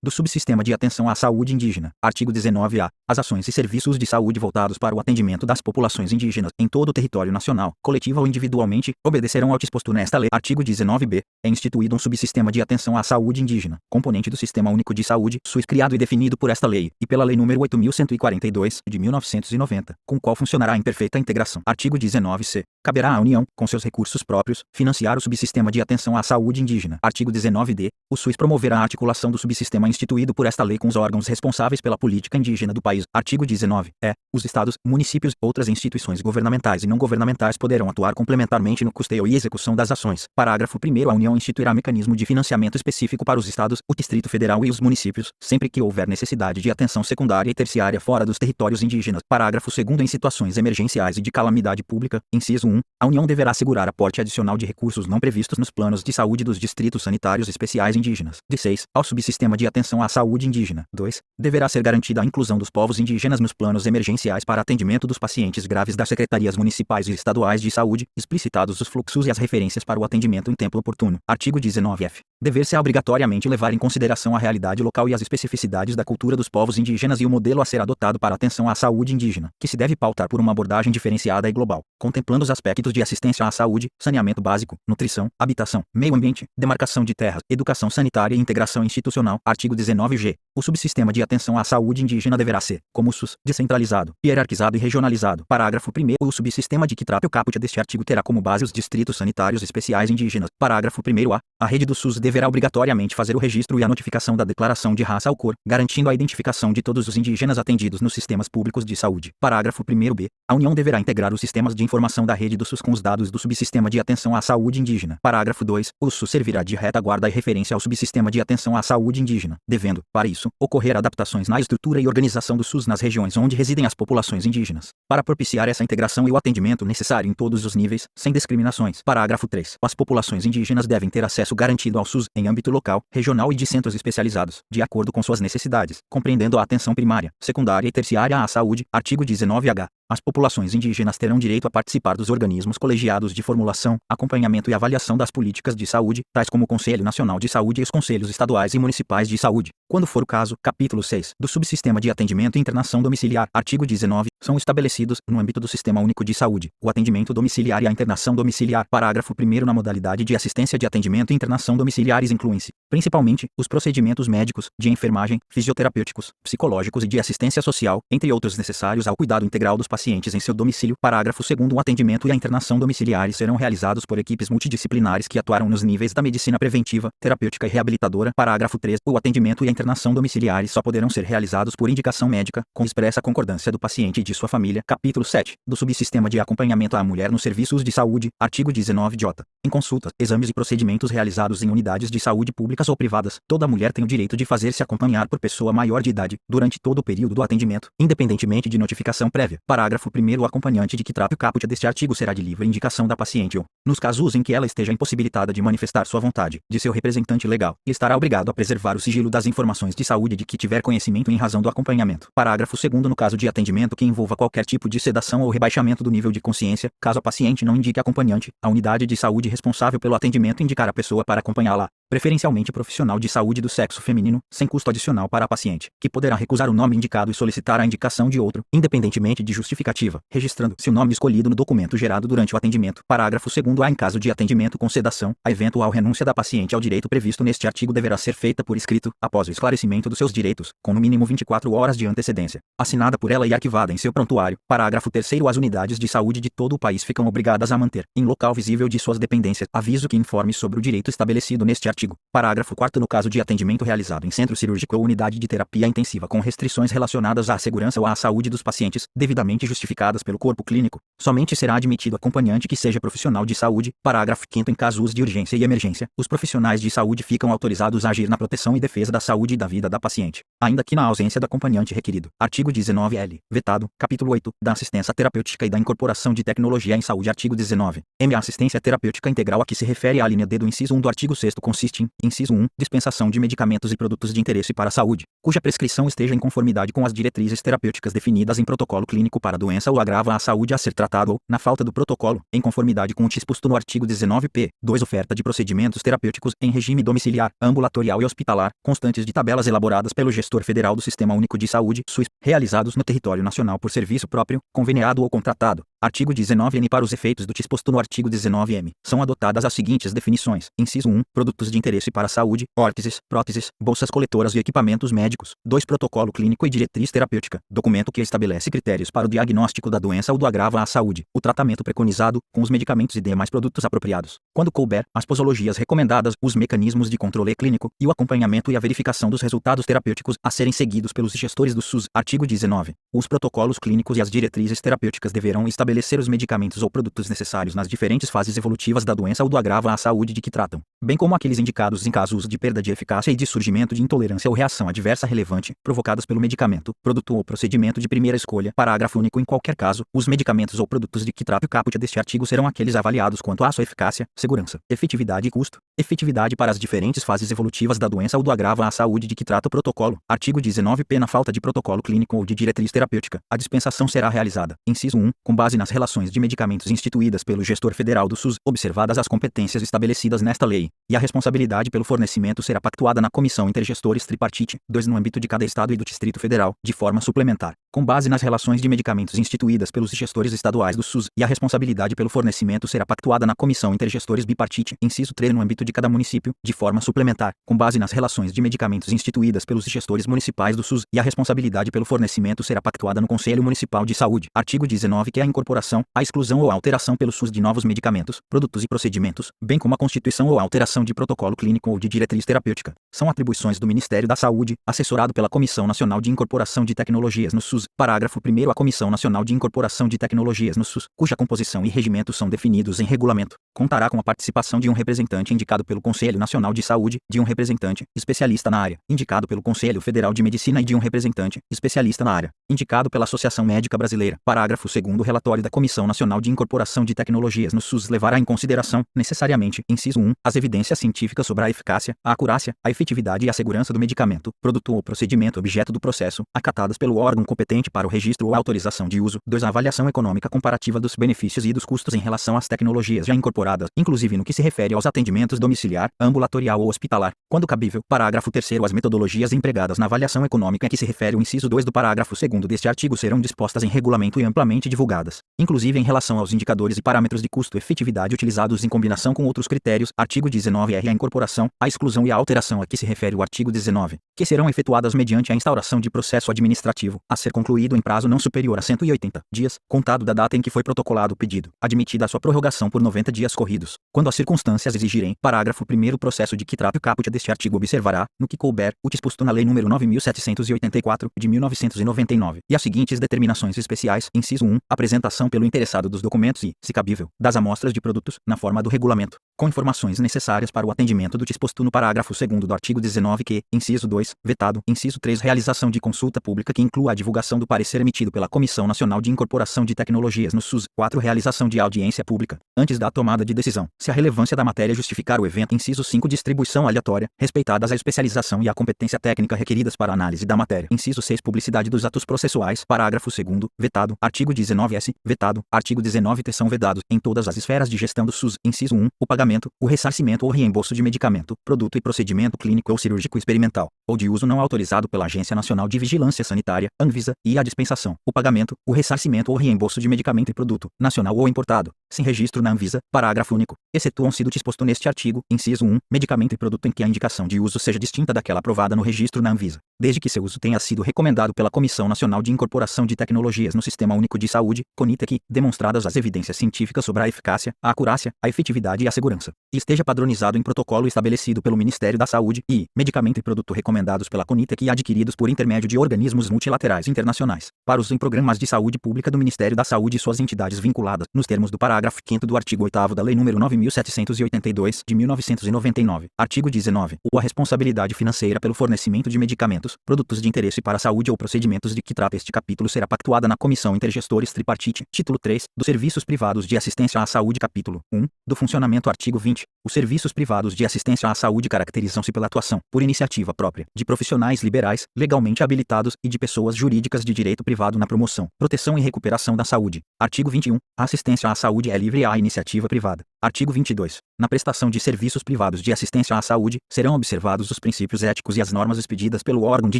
do Subsistema de Atenção à Saúde Indígena. Artigo 19-A. As ações e serviços de saúde voltados para o atendimento das populações indígenas, em todo o território nacional, coletiva ou individualmente, obedecerão ao disposto nesta lei. Artigo 19-B. É instituído um Subsistema de Atenção à Saúde Indígena, componente do Sistema Único de Saúde, SUS, criado e definido por esta lei, e pela Lei nº 8.142, de 1990, com o qual funcionará em perfeita integração. Artigo 19-C. Caberá à União, com seus recursos próprios, financiar o Subsistema de Atenção à Saúde Indígena. Artigo 19-D. O SUS promoverá a articulação do subsistema instituído por esta lei com os órgãos responsáveis pela política indígena do país. Artigo 19-E. Os estados, municípios e outras instituições governamentais e não governamentais poderão atuar complementarmente no custeio e execução das ações. Parágrafo 1º. A União instituirá mecanismo de financiamento específico para os estados, o Distrito Federal e os municípios, sempre que houver necessidade de atenção secundária e terciária fora dos territórios indígenas. Parágrafo 2º. Em situações emergenciais e de calamidade pública, inciso 1, a União deverá assegurar aporte adicional de recursos não previstos nos planos de saúde dos distritos sanitários especiais indígenas. De 6, ao Subsistema de Atenção à Saúde Indígena. 2. Deverá ser garantida a inclusão dos povos indígenas nos planos emergenciais para atendimento dos pacientes graves das secretarias municipais e estaduais de saúde, explicitados os fluxos e as referências para o atendimento em tempo oportuno. Artigo 19-F. Dever-se obrigatoriamente levar em consideração a realidade local e as especificidades da cultura dos povos indígenas e o modelo a ser adotado para a atenção à saúde indígena, que se deve pautar por uma abordagem diferenciada e global, contemplando os aspectos de assistência à saúde, saneamento básico, nutrição, habitação, meio ambiente, demarcação de terras, educação sanitária e integração institucional. Artigo 19-G. O Subsistema de Atenção à Saúde Indígena deverá ser, como o SUS, descentralizado, hierarquizado e regionalizado. Parágrafo 1º. O subsistema de que trata o caput deste artigo terá como base os distritos sanitários especiais indígenas. Parágrafo 1º. A rede do SUS deverá obrigatoriamente fazer o registro e a notificação da declaração de raça ou cor, garantindo a identificação de todos os indígenas atendidos nos sistemas públicos de saúde. Parágrafo 1º-B. A União deverá integrar os sistemas de informação da rede do SUS com os dados do Subsistema de Atenção à Saúde Indígena. Parágrafo 2. O SUS servirá de retaguarda e referência ao Subsistema de Atenção à Saúde Indígena, devendo, para isso, ocorrer adaptações na estrutura e organização do SUS nas regiões onde residem as populações indígenas, para propiciar essa integração e o atendimento necessário em todos os níveis, sem discriminações. Parágrafo 3. As populações indígenas devem ter acesso garantido ao SUS em âmbito local, regional e de centros especializados, de acordo com suas necessidades, compreendendo a atenção primária, secundária e terciária à saúde. Artigo 19-H. As populações indígenas terão direito a participar dos organismos colegiados de formulação, acompanhamento e avaliação das políticas de saúde, tais como o Conselho Nacional de Saúde e os Conselhos Estaduais e Municipais de Saúde, quando for o caso. Capítulo 6. Do Subsistema de Atendimento e Internação Domiciliar. Artigo 19. São estabelecidos, no âmbito do Sistema Único de Saúde, o atendimento domiciliar e a internação domiciliar. Parágrafo 1º. Na modalidade de assistência de atendimento e internação domiciliares incluem-se, principalmente, os procedimentos médicos, de enfermagem, fisioterapêuticos, psicológicos e de assistência social, entre outros necessários ao cuidado integral dos pacientes em seu domicílio. Parágrafo 2º. O atendimento e a internação domiciliares serão realizados por equipes multidisciplinares que atuarão nos níveis da medicina preventiva, terapêutica e reabilitadora. Parágrafo 3. O atendimento e a internação domiciliares só poderão ser realizados por indicação médica, com expressa concordância do paciente e de sua família. Capítulo 7. Do Subsistema de Acompanhamento à Mulher nos Serviços de Saúde. Artigo 19-J. Em consultas, exames e procedimentos realizados em unidades de saúde públicas ou privadas, toda mulher tem o direito de fazer-se acompanhar por pessoa maior de idade, durante todo o período do atendimento, independentemente de notificação prévia. Parágrafo 1º. O acompanhante de que trata o caput deste artigo será de livre indicação da paciente ou, nos casos em que ela esteja impossibilitada de manifestar sua vontade, de seu representante legal, e estará obrigado a preservar o sigilo das informações de saúde de que tiver conhecimento em razão do acompanhamento. Parágrafo 2º. No caso de atendimento que envolva qualquer tipo de sedação ou rebaixamento do nível de consciência, caso a paciente não indique acompanhante, a unidade de saúde responsável pelo atendimento indicar a pessoa para acompanhá-la, preferencialmente profissional de saúde do sexo feminino, sem custo adicional para a paciente, que poderá recusar o nome indicado e solicitar a indicação de outro, independentemente de justificativa, registrando-se o nome escolhido no documento gerado durante o atendimento. Parágrafo 2º. Em caso de atendimento com sedação, a eventual renúncia da paciente ao direito previsto neste artigo deverá ser feita por escrito, após o esclarecimento dos seus direitos, com no mínimo 24 horas de antecedência, assinada por ela e arquivada em seu prontuário. Parágrafo 3º. As unidades de saúde de todo o país ficam obrigadas a manter, em local visível de suas dependências, aviso que informe sobre o direito estabelecido neste artigo. Parágrafo 4º. No caso de atendimento realizado em centro cirúrgico ou unidade de terapia intensiva com restrições relacionadas à segurança ou à saúde dos pacientes, devidamente justificadas pelo corpo clínico, somente será admitido acompanhante que seja profissional de saúde. Parágrafo 5º. Em casos de urgência e emergência, os profissionais de saúde ficam autorizados a agir na proteção e defesa da saúde e da vida da paciente, ainda que na ausência do acompanhante requerido. Artigo 19-L. Vetado. Capítulo 8. Da assistência terapêutica e da incorporação de tecnologia em saúde. Artigo 19-M. A assistência terapêutica integral a que se refere a linha D do inciso 1 do artigo 6º consiste em, inciso 1, dispensação de medicamentos e produtos de interesse para a saúde, cuja prescrição esteja em conformidade com as diretrizes terapêuticas definidas em protocolo clínico para a doença ou agrava à saúde a ser tratado ou, na falta do protocolo, em conformidade com o disposto no artigo 19p. 2. Oferta de procedimentos terapêuticos em regime domiciliar, ambulatorial e hospitalar, constantes de tabelas elaboradas pelo gestor federal do Sistema Único de Saúde, SUS, realizados no território nacional por serviço próprio, conveniado ou contratado. Artigo 19-N. Para os efeitos do disposto no artigo 19-M, são adotadas as seguintes definições. Inciso 1. Produtos de interesse para a saúde, órteses, próteses, bolsas coletoras e equipamentos médicos. 2. Protocolo clínico e diretriz terapêutica. Documento que estabelece critérios para o diagnóstico da doença ou do agravo à saúde, o tratamento preconizado, com os medicamentos e demais produtos apropriados. Quando couber, as posologias recomendadas, os mecanismos de controle clínico e o acompanhamento e a verificação dos resultados terapêuticos a serem seguidos pelos gestores do SUS. Artigo 19. Os protocolos clínicos e as diretrizes terapêuticas deverão estabelecer os medicamentos ou produtos necessários nas diferentes fases evolutivas da doença ou do agravo à saúde de que tratam, bem como aqueles indicados em casos de perda de eficácia e de surgimento de intolerância ou reação adversa relevante, provocadas pelo medicamento, produto ou procedimento de primeira escolha. Parágrafo único. Em qualquer caso, os medicamentos ou produtos de que trata o caput deste artigo serão aqueles avaliados quanto à sua eficácia, segurança, efetividade e custo. Efetividade para as diferentes fases evolutivas da doença ou do agravo à saúde de que trata o protocolo. Artigo 19p. Na falta de protocolo clínico ou de diretriz terapêutica, a dispensação será realizada. Inciso 1. Com base nas relações de medicamentos instituídas pelo gestor federal do SUS, observadas as competências estabelecidas nesta lei, e a responsabilidade pelo fornecimento será pactuada na Comissão Intergestores Tripartite. 2. No âmbito de cada Estado e do Distrito Federal, de forma suplementar, com base nas relações de medicamentos instituídas pelos gestores estaduais do SUS, e a responsabilidade pelo fornecimento será pactuada na Comissão Intergestores Bipartite. Inciso 3. No âmbito de cada município, de forma suplementar, com base nas relações de medicamentos instituídas pelos gestores municipais do SUS, e a responsabilidade pelo fornecimento será pactuada no Conselho Municipal de Saúde. Artigo 19. Que a incorporação, a exclusão ou a alteração pelo SUS de novos medicamentos, produtos e procedimentos, bem como a constituição ou alteração de protocolo clínico ou de diretriz terapêutica, são atribuições do Ministério da Saúde, assessorado pela Comissão Nacional de Incorporação de Tecnologias no SUS. Parágrafo 1º. A Comissão Nacional de Incorporação de Tecnologias no SUS, cuja composição e regimento são definidos em regulamento, contará com a participação de um representante indicado pelo Conselho Nacional de Saúde, de um representante, especialista na área, indicado pelo Conselho Federal de Medicina e de um representante, especialista na área, indicado pela Associação Médica Brasileira. Parágrafo 2º. O relatório da Comissão Nacional de Incorporação de Tecnologias no SUS levará em consideração, necessariamente, inciso 1, as evidências científicas sobre a eficácia, a acurácia, a efetividade e a segurança do medicamento, produto ou procedimento objeto do processo, acatadas pelo órgão competente para o registro ou autorização de uso. 2. A avaliação econômica comparativa dos benefícios e dos custos em relação às tecnologias já incorporadas, inclusive no que se refere aos atendimentos domiciliar, ambulatorial ou hospitalar, quando cabível. Parágrafo 3º. As metodologias empregadas na avaliação econômica a que se refere o inciso 2 do parágrafo 2º deste artigo serão dispostas em regulamento e amplamente divulgadas, inclusive em relação aos indicadores e parâmetros de custo-efetividade utilizados em combinação com outros critérios. Artigo 19-R. A incorporação, a exclusão e a alteração a que se refere o artigo 19, que serão efetuadas mediante a instauração de processo administrativo, a ser concluído em prazo não superior a 180 dias, contado da data em que foi protocolado o pedido, admitida a sua prorrogação por 90 dias corridos, quando as circunstâncias exigirem. Parágrafo 1º. O processo de que trata o caput deste artigo observará, no que couber, o disposto na Lei nº 9.784, de 1999, e as seguintes determinações especiais. Inciso 1. Apresentação pelo interessado dos documentos e, se cabível, das amostras de produtos, na forma do regulamento, com informações necessárias para o atendimento do disposto no parágrafo 2º do artigo 19 que, inciso 2, vetado. Inciso 3. Realização de consulta pública que inclua a divulgação do parecer emitido pela Comissão Nacional de Incorporação de Tecnologias no SUS. 4. Realização de audiência pública, antes da tomada de decisão, se a relevância da matéria justificar o evento. Inciso 5. Distribuição aleatória, respeitadas a especialização e a competência técnica requeridas para a análise da matéria. Inciso 6. Publicidade dos atos processuais. Parágrafo 2º, vetado. Artigo 19-S, vetado. Artigo 19-T. São vedados, em todas as esferas de gestão do SUS. Inciso 1. O pagamento, o ressarcimento ou reembolso de medicamento, produto e procedimento clínico ou cirúrgico experimental, ou de uso não autorizado pela Agência Nacional de Vigilância Sanitária, Anvisa, e a dispensação, o pagamento, o ressarcimento ou reembolso de medicamento e produto, nacional ou importado, sem registro na Anvisa. Parágrafo único. Excetuam-se do disposto neste artigo, inciso 1, medicamento e produto em que a indicação de uso seja distinta daquela aprovada no registro na Anvisa, desde que seu uso tenha sido recomendado pela Comissão Nacional de Incorporação de Tecnologias no Sistema Único de Saúde, CONITEC, demonstradas as evidências científicas sobre a eficácia, a acurácia, a efetividade e a segurança, e esteja padronizado em protocolo estabelecido pelo Ministério da Saúde, e medicamento e produto recomendados pela CONITEC e adquiridos por intermédio de organismos multilaterais internacionais, para uso em programas de saúde pública do Ministério da Saúde e suas entidades vinculadas, nos termos do parágrafo 5º do artigo 8º da Lei nº 9.782, de 1999. Artigo 19. A responsabilidade financeira pelo fornecimento de medicamentos equipamentos, produtos de interesse para a saúde ou procedimentos de que trata este capítulo será pactuada na Comissão Intergestores Tripartite. Título 3. Dos serviços privados de assistência à saúde. Capítulo 1. Do funcionamento. Artigo 20. Os serviços privados de assistência à saúde caracterizam-se pela atuação, por iniciativa própria, de profissionais liberais, legalmente habilitados e de pessoas jurídicas de direito privado na promoção, proteção e recuperação da saúde. Artigo 21. A assistência à saúde é livre à iniciativa privada. Artigo 22. Na prestação de serviços privados de assistência à saúde, serão observados os princípios éticos e as normas expedidas pelo órgão de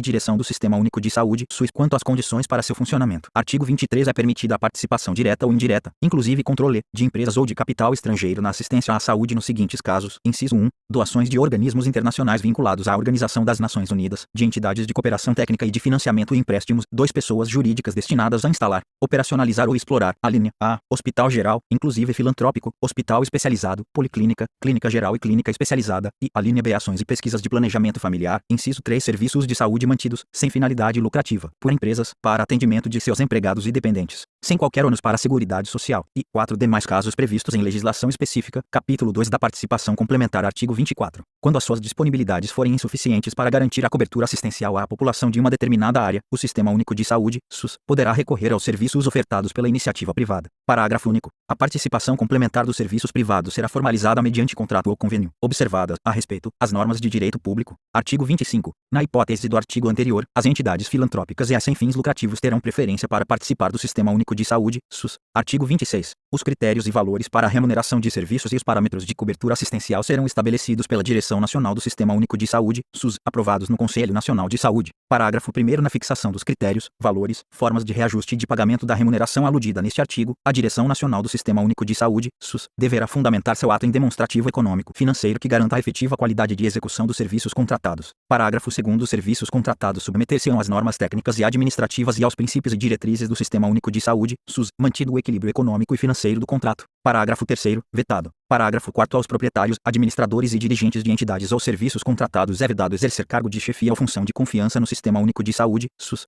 direção do Sistema Único de Saúde, SUS, quanto às condições para seu funcionamento. Artigo 23. É permitida a participação direta ou indireta, inclusive controle, de empresas ou de capital estrangeiro na assistência à saúde nos seguintes casos. Inciso 1. Doações de organismos internacionais vinculados à Organização das Nações Unidas, de entidades de cooperação técnica e de financiamento e empréstimos. 2. Pessoas jurídicas destinadas a instalar, operacionalizar ou explorar. A linha A. Hospital geral, inclusive filantrópico, hospital especializado, policlínica, clínica geral e clínica especializada. E a linha B. Ações e pesquisas de planejamento familiar. Inciso 3. Serviços de saúde mantidos, sem finalidade lucrativa, por empresas, para atendimento de seus empregados e dependentes, sem qualquer ônus para a Seguridade Social. E 4. Demais casos previstos em legislação específica. Capítulo 2 da Participação Complementar. Artigo 24. Quando as suas disponibilidades forem insuficientes para garantir a cobertura assistencial à população de uma determinada área, o Sistema Único de Saúde, SUS, poderá recorrer aos serviços ofertados pela iniciativa privada. Parágrafo único. A participação complementar dos serviços privados será formalizada mediante contrato ou convênio, observadas, a respeito, as normas de direito público. Artigo 25. Na hipótese do artigo anterior, as entidades filantrópicas e as sem fins lucrativos terão preferência para participar do Sistema Único de Saúde, SUS. Artigo 26. Os critérios e valores para a remuneração de serviços e os parâmetros de cobertura assistencial serão estabelecidos pela Direção Nacional do Sistema Único de Saúde, SUS, aprovados no Conselho Nacional de Saúde. Parágrafo 1º. Na fixação dos critérios, valores, formas de reajuste e de pagamento da remuneração aludida neste artigo, a Direção Nacional do Sistema Único de Saúde, SUS, deverá fundamentar seu ato em demonstrativo econômico, financeiro que garanta a efetiva qualidade de execução dos serviços contratados. Parágrafo 2º. Os serviços contratados submeter-se-ão às normas técnicas e administrativas e aos princípios e diretrizes do Sistema Único de Saúde, SUS, mantido o equilíbrio econômico e financeiro do contrato. Parágrafo 3º. Vetado. Parágrafo 4º. Aos proprietários, administradores e dirigentes de entidades ou serviços contratados é vedado exercer cargo de chefia ou função de confiança no Sistema Único de Saúde, SUS,